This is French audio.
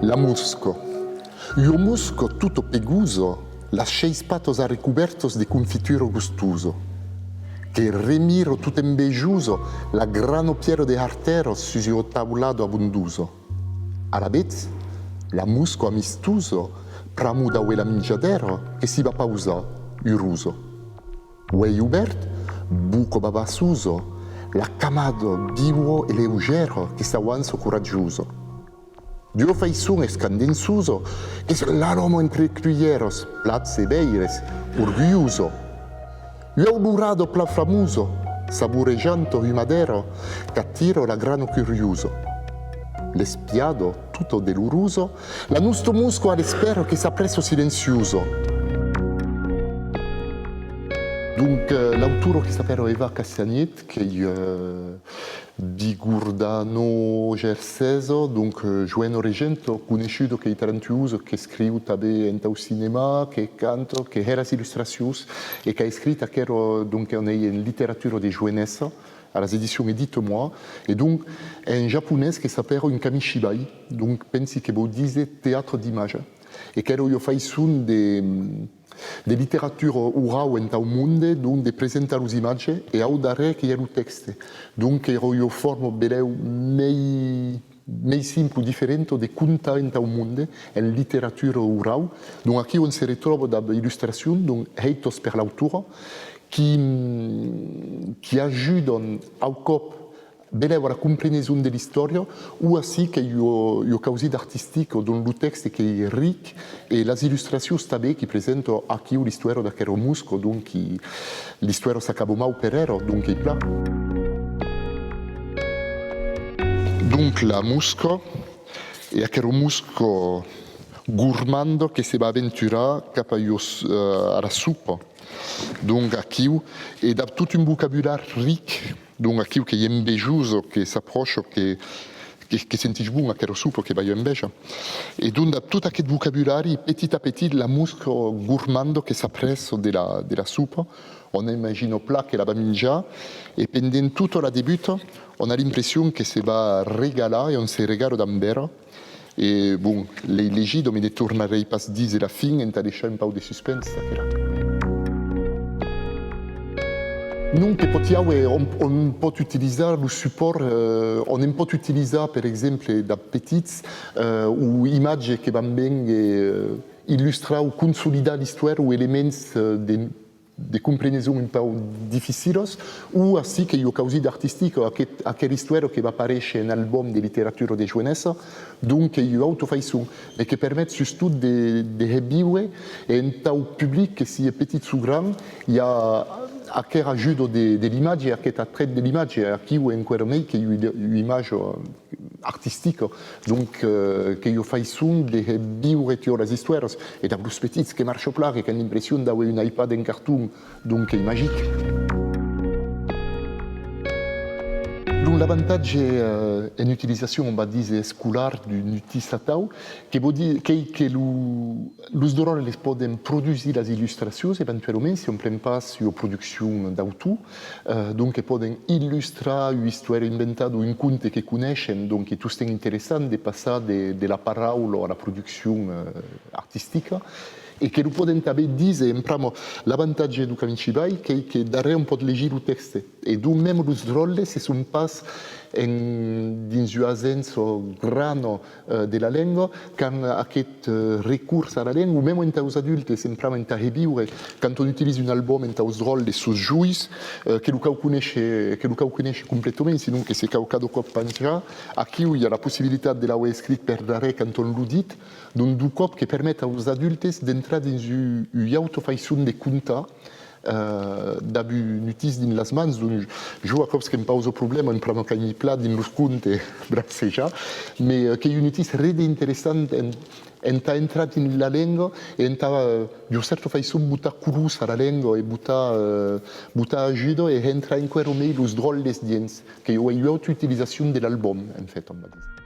La musco. Io musco tutto peguso, lasciei spatos a ricobertos de confituro gustuso. Che remiro tutto embeiuso, la grano piero de arteros susi o taulado abunduso. Alla vez, la musco amistuso, pramuda ue la mingiadero, che si va pausa, uruso. Uei ubert, buco babasuso, la camado vivo e leugero, che sa wanso coraggioso. Dio faisun e scandensuso, che l'aroma entre cuilleros, plats e beires, orguglioso. Io odorado pla framuso, saboreggianto i madero, cattiro la grano curioso. L'espiado, tutto deluruso, la nostro musco all'espero che s'appresso silenzioso. Donc, l'autore che sapeva Eva Cassagnet, che di Gurdano Gerseso, donc Joeno Regento, conosciuto che è talentuoso, che scrive també in tau cinema, che canta, che era illustrazioni e che ha scritto che era donc in letteratura di Joenessa, alla edizioni Edite-moi, e donc è un giapponese che sapeva un kamishibai, donc pensi che vuol dire teatro d'immagine, e che io fai sun de literatura oral in tau mondo, donc de presentare le immagini e audare che è il testo. Donc io formo beleu mei simplu differente de conta in tau mondo, in literatura oral. Donc aquí on se ritrova da illustrazione, donc heitos per l'autore, che aiutano al cop beleu la comprehensione dell'storia, o aussi che io causi artistico dans le texte che è ricco e le illustrazioni també che presento aquí l'istoria da Quero Musco, donc l'istoria s'acabò mau per ero, donc è pla. Donc la musco e a Quero Musco gourmando che si va avventurare capa alla suppa. Donc aquí e da tutto un vocabolario ricco. Donc, aqui che è imbegioso, che s'approccia, che senti buono, che è suppo, che va in beja. E dunque, tutto questo vocabolario, petit à petit, la musco gourmando che s'appresso della suppa, on immagina plat che la va mangiare, e pendendo tutto la debutta, on ha l'impressione che si va regalare, e on si regala d'ambera. E, bon, le leggi, mi ne tornerei pas dire la fine, e lasciare un po' di suspense. Non, che on peut utiliser le support, on peut utiliser par exemple da petits ou immagini che vanno bene illustrare o consolidare l'histoire o elementi de compreensão un po' difficili, o assim que io causi d'artistico, aquella storia che va aparèixer in album de literatura de Joenessa, donc io autofaisson, e che permette surtout de reviure e in tau public che sia petit ou grand, il y a aquel ajudo de l'image, aquel attrait de l'image, aquí o enquero mei che l'image artistica, donc che io faisson de revivere tio las histoires, e da plus petits che marcho plare, che hanno l'impressione d'avoir un iPad en cartoon, donc è magique. L'avantage è un'utilizzazione, on va dire, scolare d'un outil statale, che vuol dire che los dolori possono produrre le illustrazioni, eventualmente, se on prend pas la produzione d'autore, donc possono illustrare una storia inventata, un conte che conoscono, donc è tutto interessante di passare dalla parola alla produzione artistica, e che lo possono també dire, l'avantage du kamishibai è che dare un po' di leggere il testo, e donc même les drôles se sono pas dins un senso grano della lingua, con questo ricorso alla lingua, o même in taus adulti, sempre in ta revivere, quando on utilizza un album in taus drôles, sus juis, che lo cau conosce completamente, sinon che se cau cada cop pensa, aquí il y a la possibilità de l'aver scritto per dare quando on l'udit, donc du cop che permette aos adulti d'entrare dins un autofaisson de conta, d'abu nutis din las mans, donc jo a cops que em pauso problema en pramo cagni plat din los conte brasseja, mais che un utis rede interessant en ta entrat in la lingua e en ta un certo faisson buta curus a la lingua e buta ajudo e entra in quero mei los drolles diens, che io ho utilizzazione dell'album, en fait, on va dire.